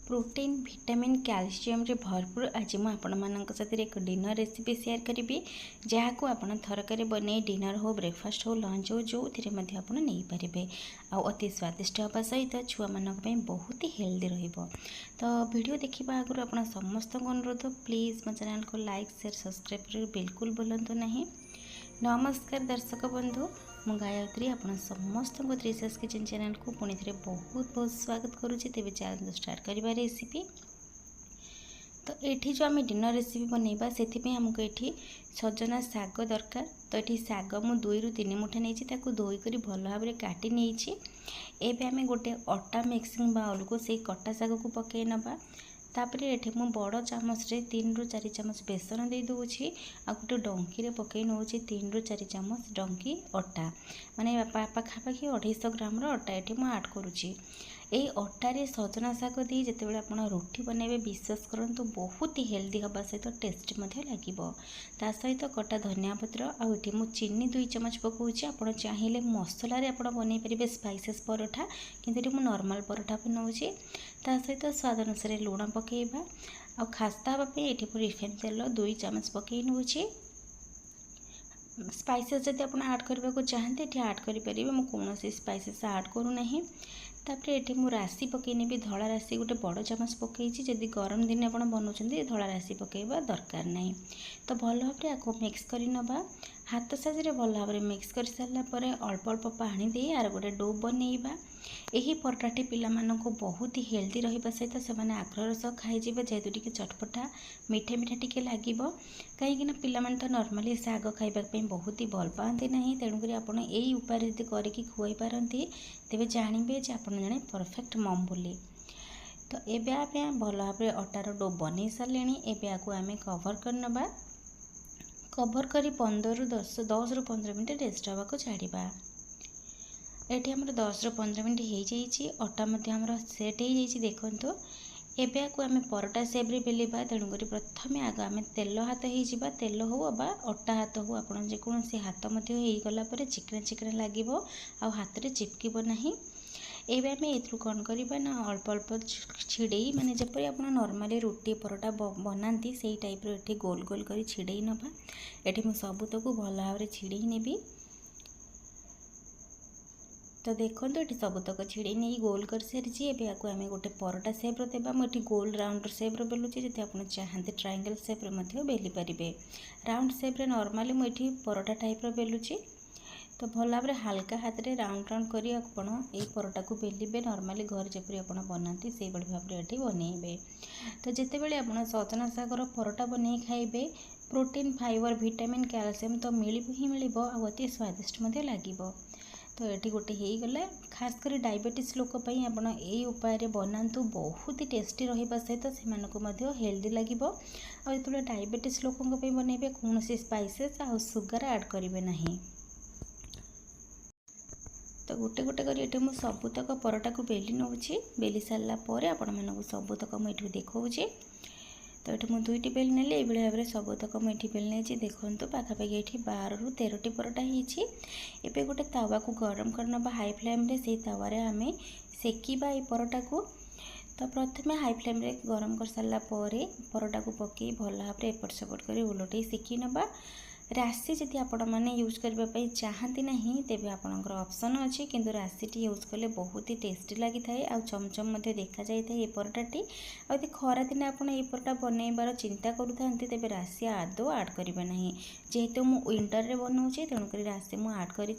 Protein vitamin calcium रे भरपूर आज मुझे आपण एक डिनर रेसिपी शेयर करी जहाँ को आप थरक बन डिनर हो ब्रेकफास्ट हो लंच हो जो थी नहीं पारे अति स्वादिष्ट हाँ सहित छुआ मानक बहुत ही हेल्दी रहिबो। तो वीडियो देखा आगु आप समस्त अनुरोध प्लीज मो चैनल को लाइक शेयर सब्सक्राइब कर बिल्कुल बोलतु नहीं। नमस्कार दर्शक बंधु मु गायत्री आपण समस्त को त्रिशेष किचन चैनल को पुणी थे बहुत बहुत स्वागत करुँचे। तेज चैनल स्टार्ट करवा रेसिपी तो ये जो आम डिनर रेसिपी बनइबा से आमको ये सजना शाग दरकार। तो ये शाग मु 2 ରୁ 3 मुठा नहीं धोईक भल भाव में काटी नहीं। एवं आम गोटे अटा मिक्सिंग बाउल को से कटा शाग को पकई नवा। तापर ये मु बड़ चामच रे 3 ରୁ 4 चामच बेसन दे दूँगी आ गोटे डंकी पकई नौ 3 ରୁ 4 चामच डंकी अटा माने पाखापाखि 250 ग्राम अटा ये मुझे आड करुँची। यही अटारे सजना शाग दी जिते आप रुटी बनइबे विश्वास करूँ बहुत ही हेल्दी हवा सहित टेस्टी लगे। ता सहित कटा धनिया पत्र आउे मु चीनी 2 चामच पकाऊँगी। आप चाहिए मसलार आप बनई पारे स्पाइसेस परोठा किंतु मु नॉर्मल परोठा बनाऊँगी। ता सहित स्वाद अनुसार लुण पकेबा आ खास्ता हाँपाई ये रिफाइन तेल 2 चामच पकई नौची। स्पाइसेस जब आप आड करने को चाहते ये आड करेंगे मुझे कौन स्पाइसेस आड करूना। तापर ये मुझे राशि पकईनी भी धला राशि गोटे बड़ चामच पकई जदि गरम दिन आप बनाऊँ धला राशि पकईवा दरकार नहीं। तो भल भाव आपको मिक्स कर नवा हाथ साइज भल भाव में मिक्स कर सारापर अल्प अल्प पानी दे यार गोटे डो बनइबा। यही परोठाटी पिलामानंको बहुत ही हेल्दी रहिबा सहित से आग्रह सह खाइबे जेहेतु टिके चटपटा मीठा मीठा टिके लागिबो। कहीं पिलामाने तो नॉर्मली शाग खाइबा बहुत ही भल पाती ना तेणुक आपड़ यही उपाय यदि करके खुआई पारती तेबे जानबे जे आप जड़े परफेक्ट मम बोली। तो एबे आम भल भाव अटार डो बन सारे एवं आम कवर करनबा। कवर कर 10 ରୁ 15 मिनट रेस्ट हवा को छाड़िबा। ये आमर 10 ରୁ 15 मिनट हो जाइए अटा आमर सेट हो जाइए। देखो एबे को आम परोटा सेप रे बेलिबा तेणुक प्रथम आग आम तेल हाथ हो तेल हो बा अटा हाथ हो आप जेकोसी हाथ होगला चिकना चिकना लगे आ हाथ में चिपक ना। एवं आम ए कौन करवा ना अल्प अल्प छिड़े माने जपरी आप नॉर्मली रुटी परोटा बनाती से टाइप ये गोल गोल कर छिड़े नवा। ये मुझे सबूतक भल भाव में छिड़े नेबी। तो देखो ये सबूतक छिड़े नहीं गोल कर सारी एवं आपको आम गोटे परोटा सेप्र देवा। मुझे गोल राउंड सेप्र बेलुची जब आप चाहते ट्रायंगल सेप्रे बेली पारे। राउंड सेप्रे नॉर्मली मुझे परोटा टाइप बेलुची। तो भल भाव में हल्का हाथ में राउंड राउंड कर परोटा को बेलिबे नॉर्मली घर जपरी आप बनाती से भाव में ये बनइबे। तो जिते बड़े आप सजना शागर परोटा बन खाइबे प्रोटीन फाइबर विटामिन कैल्शियम तो मिल ही मिल अति स्वादिष्ट लगे। तो ये गोटे हो गला खास कर डायबिटीज लोक आप उपाय बनातु बहुत ही टेस्टी रहा सहित से हेल्दी लगे। जो डायबिटीज लोक बनइबे कौन स्पाइसेस आ सुगर ऐड करेंगे नहीं। तो गोटे गोटे कर मुझे सबूतक परोटा को बेली नौची। बेली सारापर आपण सबूतक मुझे देखा। तो ये मुझे 2टी बेल नेली ये भाव में सबूतक मुझे बेल नहीं। देखो पाखापाखि ये 12 ରୁ 13टी परोटा होबे गोटे तावा को गरम करना हाई फ्लेम रे से तावारे आम सेकिबा ये परोटा को। तो प्रथम हाई फ्लेम रे गरम कर सारापर परोटा को पकई भल भाव में एपट सेपट कर उलटे सेकी नवा। राशि जदि आपण मैंने यूज करने चाहती ना तेज आपंकर ऑप्शन अच्छी किंतु राशि यूज कले बहुत ही टेस्टी लगी थाए आ चमचम देखा जाए ये परोटाटी। आदि खरा दिन आप परोटा बनइबार चिंता करूँ तेज राशि आदौ आड करेंगे ना जेहेतु मु विंटर रे बनाऊे तेणुक राशि मुझे आड करी।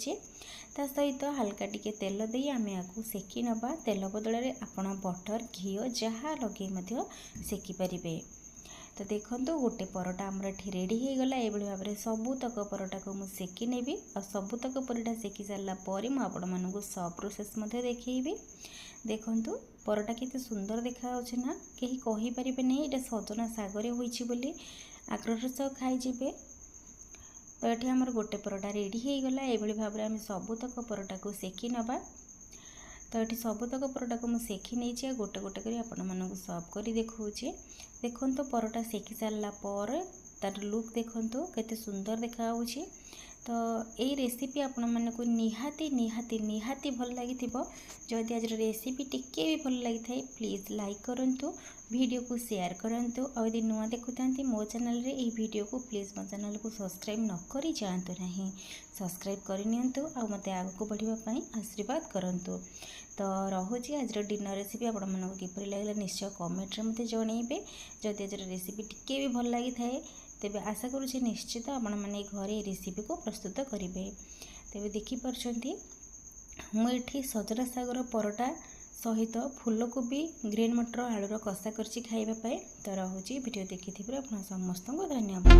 ता सहित हल्का टिके तेल दे आम या सेकी नवा। तेल बदल में आप बटर घी जहाँ लगे सेकी पारे। तो देखो गोटे परोटा आमर ये रेडी हो गला। ये भाव में सबूतक परोटा को मुझे सेकी नेबी और सबूतक परोटा सेकी सारापर मुझे सब प्रोसेस देखी। देखो परोटा केते सुंदर देखा ना कहीं कहींपारे नहीं ये सजना शागर होली आग्रह सह खाईजे। तो ये आमर गोटे परोटा रेडी हो गला। ये भाव में आम सबूतक परोटा को सेकी नवा। तो ये सबूतक परोटा को मुझे सेकी नहीं गोटे गोटे कर आपको सर्व कर देखा। देखो परोटा सेकी सारापर तार लुक देखो केते सुंदर देखा। तो यही रेसिपी आपण मानक निहाती निहाती निहाती भल लगी जदि आज रेसिपी टिके भी भल लगी थाए प्लीज़ लाइक करंतु वीडियो को शेयर करंतु और यदि नुआ देखुता मो चैनल रे ये वीडियो को प्लीज़ मो चैनल को सब्सक्राइब न करी जातु नहीं सब्सक्राइब करनियंतु आ मते आगु को बढ़िबा पई आशीर्वाद करंतु। तो रहुची आज डिनर रेसिपी आपण मानक किपरि लागला निश्चय कमेंट रे मते जणैबे। जदि आज रेसिपी टिके भी भल लगी थाए तेबे आशा करूँ निश्चित आपण मैंने घरे रेसिपी को प्रस्तुत करेंगे। तेबे देखिपार्छन्ति मुझे सजना सागर परोटा सहित फूलकोबी ग्रीन मटर आलूर कषा करछि खाइबा। तो रहुची वीडियो देखि आप समस्त को धन्यवाद।